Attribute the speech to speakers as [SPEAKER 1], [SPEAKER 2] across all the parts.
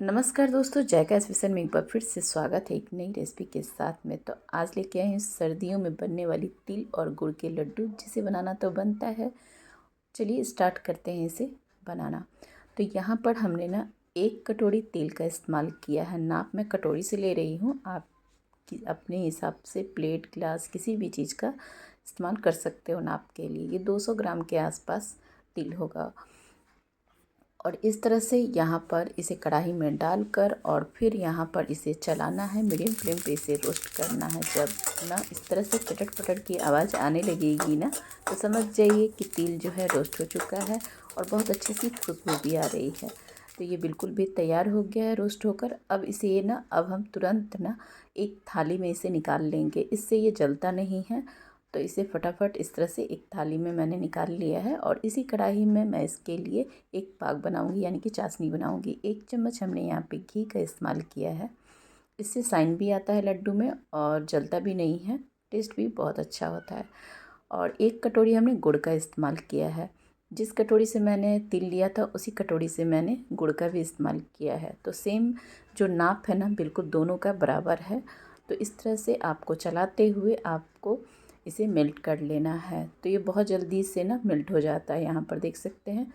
[SPEAKER 1] नमस्कार दोस्तों, जायका स्पेशल में एक बार फिर से स्वागत है एक नई रेसिपी के साथ में। तो आज लेके आए हैं सर्दियों में बनने वाली तिल और गुड़ के लड्डू, जिसे बनाना तो बनता है। चलिए स्टार्ट करते हैं इसे बनाना। तो यहाँ पर हमने ना 1 कटोरी तेल का इस्तेमाल किया है। नाप मैं कटोरी से ले रही हूँ, आप अपने हिसाब से प्लेट, ग्लास, किसी भी चीज़ का इस्तेमाल कर सकते हो नाप के लिए। ये 200 ग्राम के आसपास तिल होगा। और इस तरह से यहाँ पर इसे कढ़ाई में डालकर और फिर यहाँ पर इसे चलाना है, मीडियम फ्लेम पे इसे रोस्ट करना है। जब ना इस तरह से पटट पटट की आवाज़ आने लगेगी ना, तो समझ जाइए कि तिल जो है रोस्ट हो चुका है और बहुत अच्छी सी खुशबू भी आ रही है। तो ये बिल्कुल भी तैयार हो गया है रोस्ट होकर। अब इसे ना अब हम तुरंत ना एक थाली में इसे निकाल लेंगे, इससे ये जलता नहीं है। तो इसे फटाफट इस तरह से एक थाली में मैंने निकाल लिया है और इसी कढ़ाई में मैं इसके लिए एक पाक बनाऊंगी, यानी कि चाशनी बनाऊंगी। 1 चम्मच हमने यहाँ पे घी का इस्तेमाल किया है। इससे शाइन भी आता है लड्डू में और जलता भी नहीं है, टेस्ट भी बहुत अच्छा होता है। और 1 कटोरी हमने गुड़ का इस्तेमाल किया है। जिस कटोरी से मैंने तिल लिया था उसी कटोरी से मैंने गुड़ का भी इस्तेमाल किया है। तो सेम जो नाप है ना, बिल्कुल दोनों का बराबर है। तो इस तरह से आपको चलाते हुए आपको इसे मेल्ट कर लेना है। तो ये बहुत जल्दी से ना मेल्ट हो जाता है। यहाँ पर देख सकते हैं,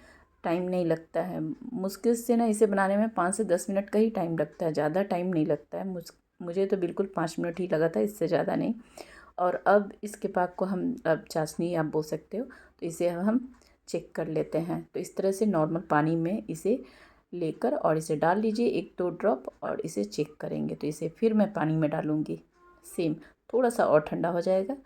[SPEAKER 1] टाइम नहीं लगता है। मुश्किल से ना इसे बनाने में 5 से 10 मिनट का ही टाइम लगता है, ज़्यादा टाइम नहीं लगता है। मुझे तो बिल्कुल 5 मिनट ही लगा था, इससे ज़्यादा नहीं। और अब इसके पाक को हम, अब चाशनी आप बोल सकते हो, तो इसे हम चेक कर लेते हैं। तो इस तरह से नॉर्मल पानी में इसे लेकर और इसे डाल लीजिए 1-2 ड्रॉप और इसे चेक करेंगे। तो इसे फिर मैं पानी में डालूँगी, सेम थोड़ा सा और ठंडा हो जाएगा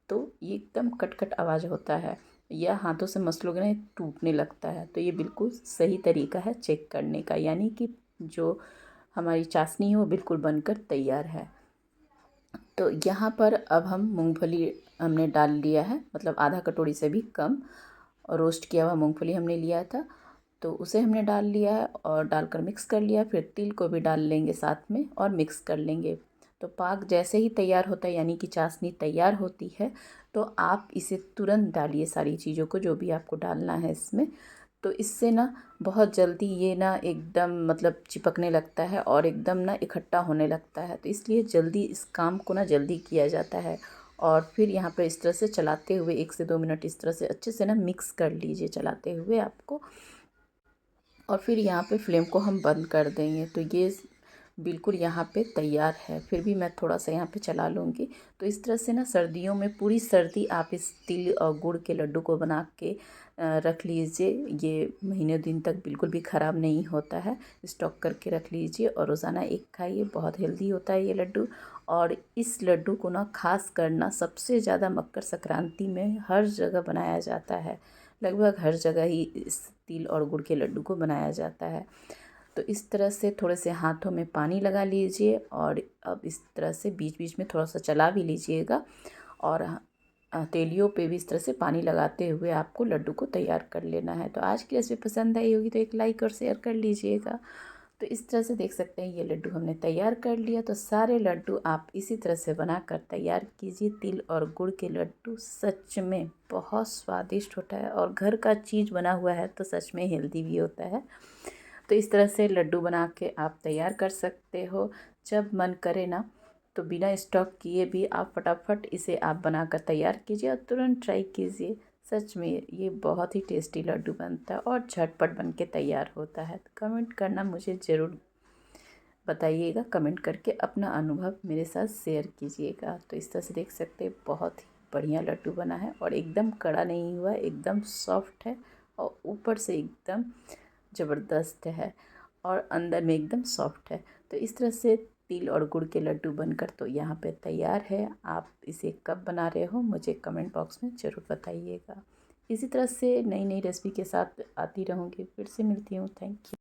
[SPEAKER 1] तो ये एकदम कट-कट आवाज़ होता है, या हाथों से मसलोगे ना टूटने लगता है। तो ये बिल्कुल सही तरीका है चेक करने का, यानी कि जो हमारी चाशनी है वो बिल्कुल बनकर तैयार है। तो यहाँ पर अब हम मूंगफली हमने डाल लिया है, मतलब आधा कटोरी से भी कम रोस्ट किया हुआ मूंगफली हमने लिया था, तो उसे हमने डाल लिया है और डालकर मिक्स कर लिया। फिर तिल को भी डाल लेंगे साथ में और मिक्स कर लेंगे। तो पाक जैसे ही तैयार होता है, यानी कि चाशनी तैयार होती है, तो आप इसे तुरंत डालिए सारी चीज़ों को, जो भी आपको डालना है इसमें। तो इससे ना बहुत जल्दी ये ना एकदम मतलब चिपकने लगता है और एकदम ना इकट्ठा होने लगता है। तो इसलिए जल्दी इस काम को ना जल्दी किया जाता है। और फिर यहाँ पर इस तरह से चलाते हुए 1 से 2 मिनट इस तरह से अच्छे से ना मिक्स कर लीजिए चलाते हुए आपको। और फिर यहाँ पे फ्लेम को हम बंद कर देंगे। तो ये बिल्कुल यहाँ पे तैयार है। फिर भी मैं थोड़ा सा यहाँ पे चला लूँगी। तो इस तरह से ना सर्दियों में पूरी सर्दी आप इस तिल और गुड़ के लड्डू को बना के रख लीजिए। ये महीने दिन तक बिल्कुल भी ख़राब नहीं होता है। स्टॉक करके रख लीजिए और रोज़ाना एक खाइए, बहुत हेल्दी होता है ये लड्डू। और इस लड्डू को ना खास करना सबसे ज़्यादा मकर संक्रांति में हर जगह बनाया जाता है। लगभग हर जगह ही इस तिल और गुड़ के लड्डू को बनाया जाता है। तो इस तरह से थोड़े से हाथों में पानी लगा लीजिए और अब इस तरह से बीच बीच में थोड़ा सा चला भी लीजिएगा। और हथेलियों पे भी इस तरह से पानी लगाते हुए आपको लड्डू को तैयार कर लेना है। तो आज की रेसिपी पसंद आई होगी तो एक लाइक और शेयर कर लीजिएगा। तो इस तरह से देख सकते हैं ये लड्डू हमने तैयार कर लिया। तो सारे लड्डू आप इसी तरह से बनाकर तैयार कीजिए। तिल और गुड़ के लड्डू सच में बहुत स्वादिष्ट होता है और घर का चीज़ बना हुआ है तो सच में हेल्दी भी होता है। तो इस तरह से लड्डू बना के आप तैयार कर सकते हो। जब मन करे ना, तो बिना स्टॉक किए भी आप फटाफट इसे आप बनाकर तैयार कीजिए और तुरंत ट्राई कीजिए। सच में ये बहुत ही टेस्टी लड्डू बनता है और झटपट बन के तैयार होता है। तो कमेंट करना मुझे ज़रूर बताइएगा, कमेंट करके अपना अनुभव मेरे साथ शेयर कीजिएगा। तो इस तरह से देख सकते हैं बहुत ही बढ़िया लड्डू बना है और एकदम कड़ा नहीं हुआ, एकदम सॉफ्ट है और ऊपर से एकदम ज़बरदस्त है और अंदर में एकदम सॉफ्ट है। तो इस तरह से तिल और गुड़ के लड्डू बनकर तो यहाँ पे तैयार है। आप इसे कब बना रहे हो मुझे कमेंट बॉक्स में ज़रूर बताइएगा। इसी तरह से नई नई रेसिपी के साथ आती रहूँगी। फिर से मिलती हूँ। Thank you.